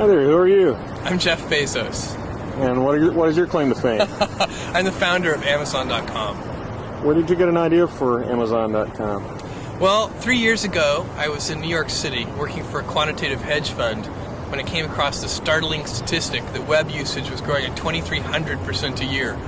Hi there, who are you? I'm Jeff Bezos. And what is your claim to fame? I'm the founder of Amazon.com. Where did you get an idea for Amazon.com? Well, 3 years ago, I was in New York City working for a quantitative hedge fund when I came across the startling statistic that web usage was growing at 2,300% a year.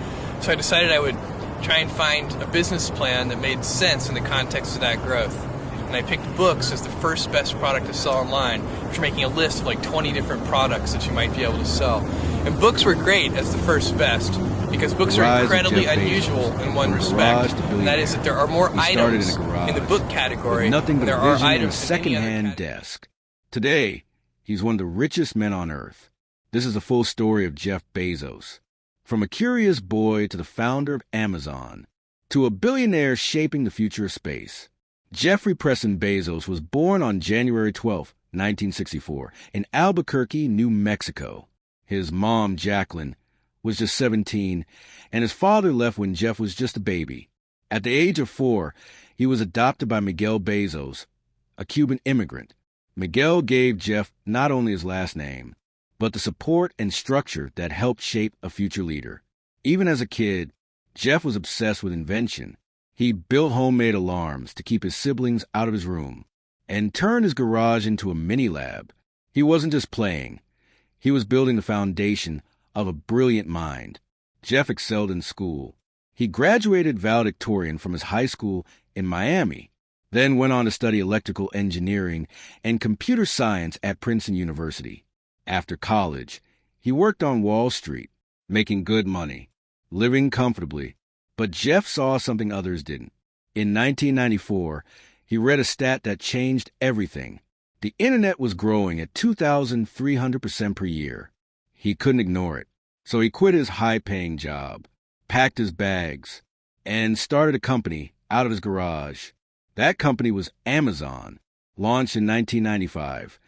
So I decided I would try and find a business plan that made sense in the context of that growth. And I picked books as the first best product to sell online, after making a list of like 20 different products that you might be able to sell. And books were great as the first best, because books are incredibly unusual in one respect, and that is that there are more items in the book category than there are in a items in any second-hand other category. desk. Today, he's one of the richest men on earth. This is the full story of Jeff Bezos. From a curious boy to the founder of Amazon, to a billionaire shaping the future of space. Jeffrey Preston Bezos was born on January 12, 1964, in Albuquerque, New Mexico. His mom, Jacqueline, was just 17, and his father left when Jeff was just a baby. At the age of 4, he was adopted by Miguel Bezos, a Cuban immigrant. Miguel gave Jeff not only his last name, but the support and structure that helped shape a future leader. Even as a kid, Jeff was obsessed with invention. He built homemade alarms to keep his siblings out of his room and turned his garage into a mini lab. He wasn't just playing. He was building the foundation of a brilliant mind. Jeff excelled in school. He graduated valedictorian from his high school in Miami, then went on to study electrical engineering and computer science at Princeton University. After college, he worked on Wall Street, making good money, living comfortably. But Jeff saw something others didn't. In 1994, he read a stat that changed everything. The internet was growing at 2,300% per year. He couldn't ignore it, so he quit his high-paying job, packed his bags, and started a company out of his garage. That company was Amazon, launched in 1995.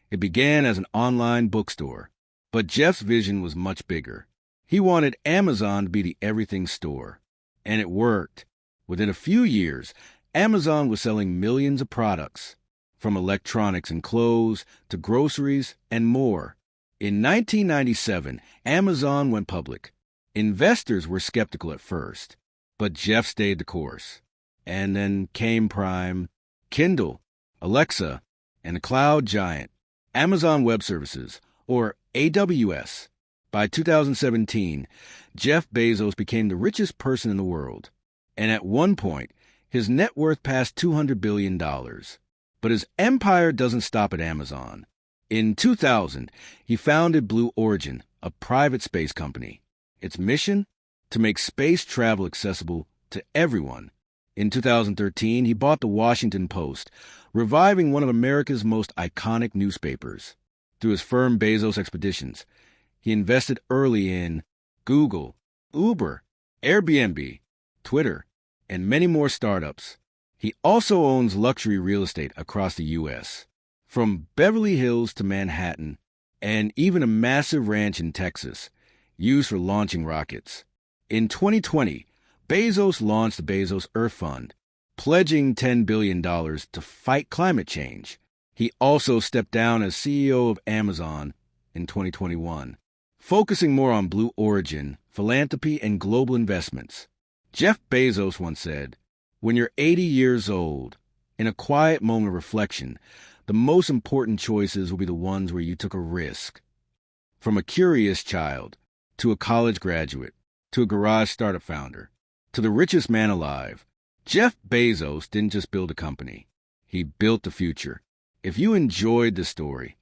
It began as an online bookstore, but Jeff's vision was much bigger. He wanted Amazon to be the everything store. And it worked. Within a few years, Amazon was selling millions of products, from electronics and clothes to groceries and more. In 1997, Amazon went public. Investors were skeptical at first, but Jeff stayed the course. And then came Prime, Kindle, Alexa, and the cloud giant, Amazon Web Services, or AWS. By 2017, Jeff Bezos became the richest person in the world, and at one point, his net worth passed $200 billion. But his empire doesn't stop at Amazon. In 2000, he founded Blue Origin, a private space company. Its mission? To make space travel accessible to everyone. In 2013, he bought the Washington Post, reviving one of America's most iconic newspapers. Through his firm Bezos Expeditions, he invested early in Google, Uber, Airbnb, Twitter, and many more startups. He also owns luxury real estate across the U.S., from Beverly Hills to Manhattan, and even a massive ranch in Texas, used for launching rockets. In 2020, Bezos launched the Bezos Earth Fund, pledging $10 billion to fight climate change. He also stepped down as CEO of Amazon in 2021. Focusing more on Blue Origin, philanthropy, and global investments. Jeff Bezos once said, "When you're 80 years old, in a quiet moment of reflection, the most important choices will be the ones where you took a risk." From a curious child, to a college graduate, to a garage startup founder, to the richest man alive, Jeff Bezos didn't just build a company. He built the future. If you enjoyed this story,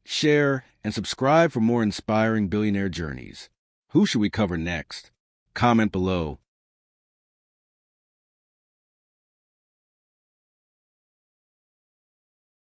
share, and subscribe for more inspiring billionaire journeys. Who should we cover next? Comment below.